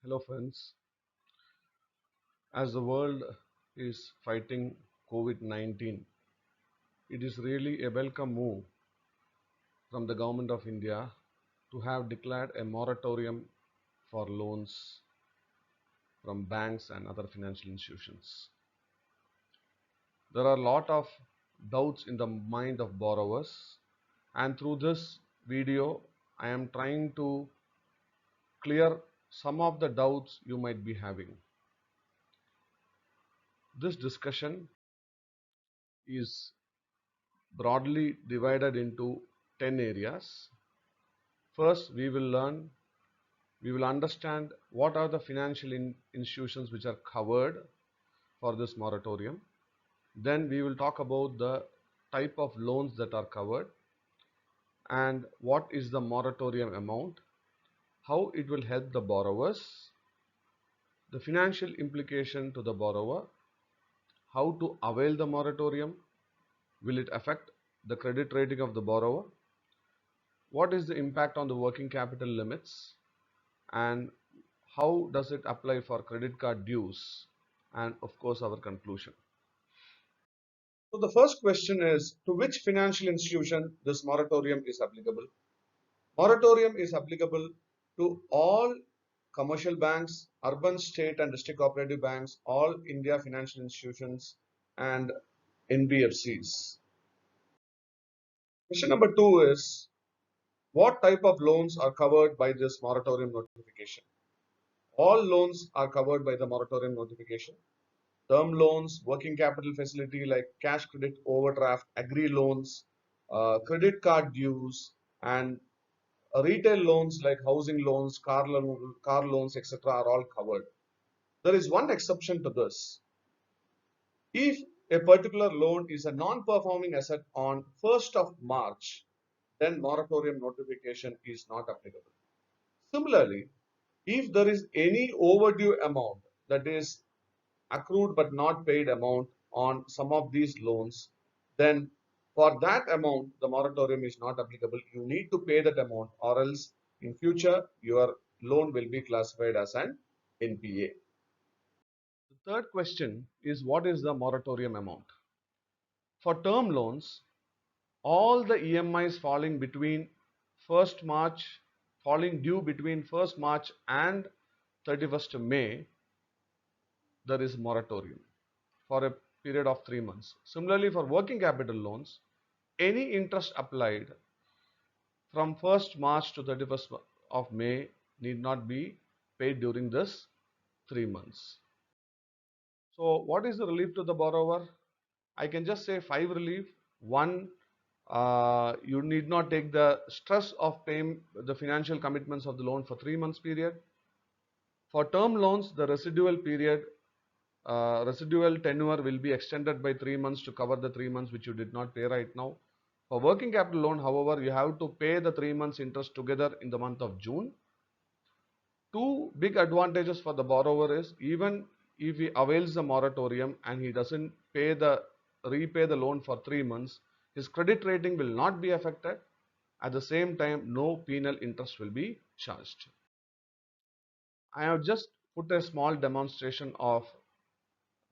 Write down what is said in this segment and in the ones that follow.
Hello, friends. As the world is fighting COVID 19, it is really a welcome move from the Government of India to have declared a moratorium for loans from banks and other financial institutions. There are a lot of doubts in the mind of borrowers, and through this video, I am trying to clear some of the doubts you might be having. This discussion is broadly divided into 10 areas. First, we will understand what are the financial institutions which are covered for this moratorium. Then we will talk about the type of loans that are covered and what is the moratorium amount, how it will help the borrowers, the financial implication to the borrower, how to avail the moratorium, will it affect the credit rating of the borrower, what is the impact on the working capital limits, and how does it apply for credit card dues, and of course our conclusion. So the first question is, to which financial institution this moratorium is applicable? Moratorium is applicable to all commercial banks, urban, state and district cooperative banks, all India financial institutions and NBFCs. Question number 2 is, what type of loans are covered by this moratorium notification? All loans are covered by the moratorium notification. Term loans, working capital facility like cash credit overdraft, agri loans, credit card dues, and retail loans like housing loans, car loans, etc. are all covered. There is one exception to this. If a particular loan is a non-performing asset on 1st of March, then moratorium notification is not applicable. Similarly, if there is any overdue amount, that is accrued but not paid amount on some of these loans, then for that amount the moratorium is not applicable. You need to pay that amount, or else in future your loan will be classified as an NPA. The third question is, what is the moratorium amount? For term loans, all the EMIs falling due between 1st March and 31st May, there is moratorium for a period of 3 months. Similarly, for working capital loans, any interest applied from 1st March to 31st of May need not be paid during this 3 months. So what is the relief to the borrower? I can just say 5 relief. One, you need not take the stress of paying the financial commitments of the loan for 3 months period. For term loans, the residual tenure will be extended by 3 months to cover the 3 months which you did not pay right now. For working capital loan, however, you have to pay the 3 months interest together in the month of June. Two big advantages for the borrower is, even if he avails the moratorium and he doesn't repay the loan for 3 months, his credit rating will not be affected. At the same time, no penal interest will be charged. I have just put a small demonstration of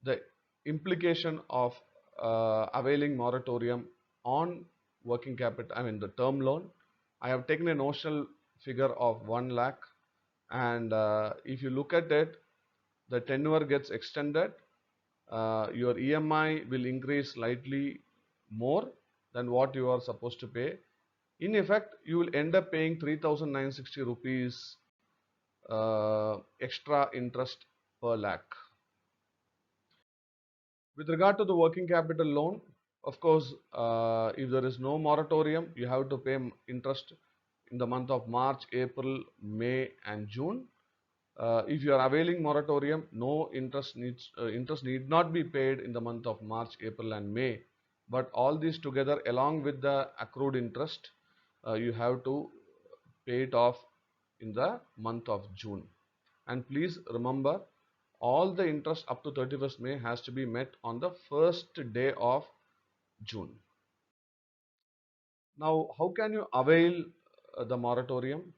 the implication of availing moratorium on working capital, I mean the term loan. I have taken a notional figure of 1 lakh, and if you look at it, the tenure gets extended, your EMI will increase slightly more than what you are supposed to pay. In effect, you will end up paying 3,960 rupees extra interest per lakh. With regard to the working capital loan, of course, if there is no moratorium, you have to pay interest in the month of March, April, May, and June. If you are availing moratorium, no interest need not be paid in the month of March, April, and May. But all these together, along with the accrued interest, you have to pay it off in the month of June. And please remember, all the interest up to 31st May has to be met on the first day of June. Now, how can you avail the moratorium?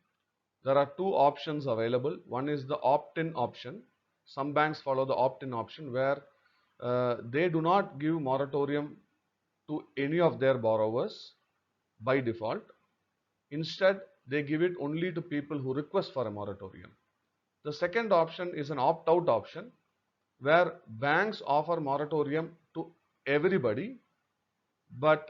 There are two options available. One is the opt-in option. Some banks follow the opt-in option where they do not give moratorium to any of their borrowers by default. Instead, they give it only to people who request for a moratorium. The second option is an opt-out option where banks offer moratorium to everybody, but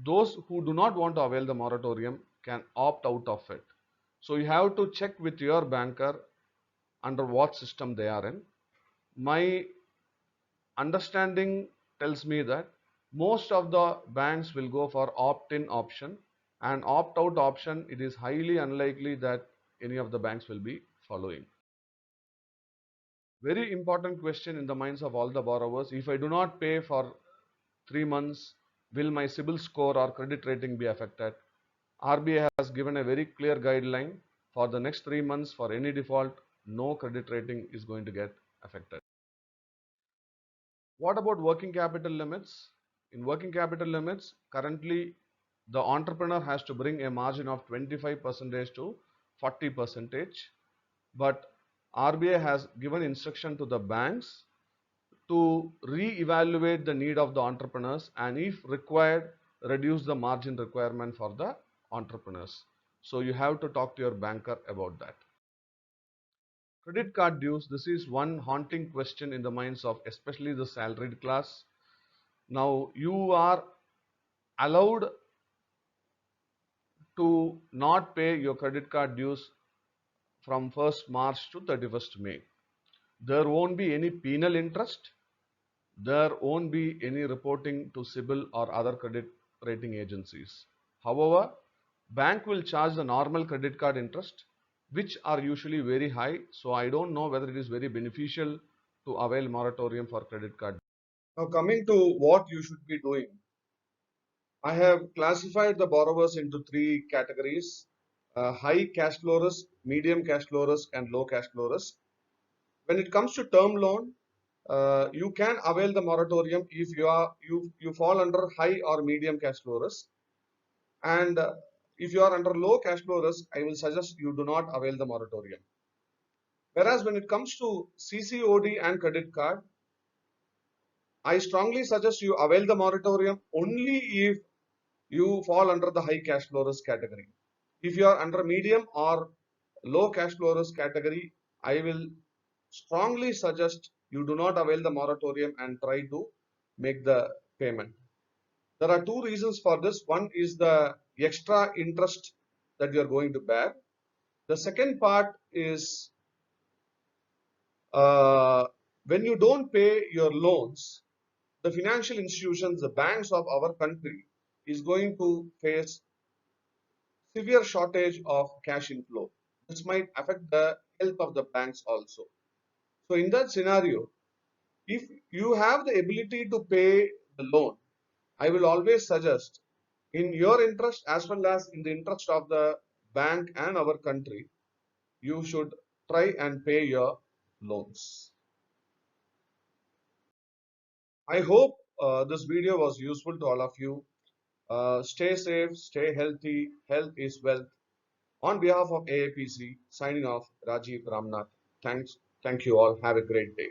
those who do not want to avail the moratorium can opt out of it. So you have to check with your banker under what system they are in. My understanding tells me that most of the banks will go for opt-in option, and opt-out option, it is highly unlikely that any of the banks will be following. Very important question in the minds of all the borrowers: if I do not pay for 3 months, will my CIBIL score or credit rating be affected? RBI has given a very clear guideline: for the next 3 months, for any default, no credit rating is going to get affected. What about working capital limits? In working capital limits, currently the entrepreneur has to bring a margin of 25% to 40%, but RBI has given instruction to the banks to re-evaluate the need of the entrepreneurs, and if required, reduce the margin requirement for the entrepreneurs. So you have to talk to your banker about that. Credit card dues, this is one haunting question in the minds of especially the salaried class. Now you are allowed to not pay your credit card dues from 1st March to 31st May. There won't be any penal interest. There won't be any reporting to CIBIL or other credit rating agencies. However, bank will charge the normal credit card interest, which are usually very high. So I don't know whether it is very beneficial to avail moratorium for credit card. Now coming to what you should be doing, I have classified the borrowers into three categories: high cash flow risk, medium cash flow risk, and low cash flow risk. When it comes to term loan, you can avail the moratorium if you fall under high or medium cash flow risk, and if you are under low cash flow risk, I will suggest you do not avail the moratorium. Whereas when it comes to CCOD and credit card, I strongly suggest you avail the moratorium only if you fall under the high cash flow risk category. If you are under medium or low cash flow risk category, I will strongly suggest you do not avail the moratorium and try to make the payment. There are two reasons for this. One is the extra interest that you are going to bear. The second part is when you don't pay your loans, the financial institutions, the banks of our country is going to face severe shortage of cash inflow. This might affect the health of the banks also. So in that scenario, if you have the ability to pay the loan, I will always suggest, in your interest as well as in the interest of the bank and our country, you should try and pay your loans. I hope this video was useful to all of you. Stay safe, stay healthy. Health is wealth. On behalf of AAPC, signing off, Rajeev Ramanath. Thank you all. Have a great day.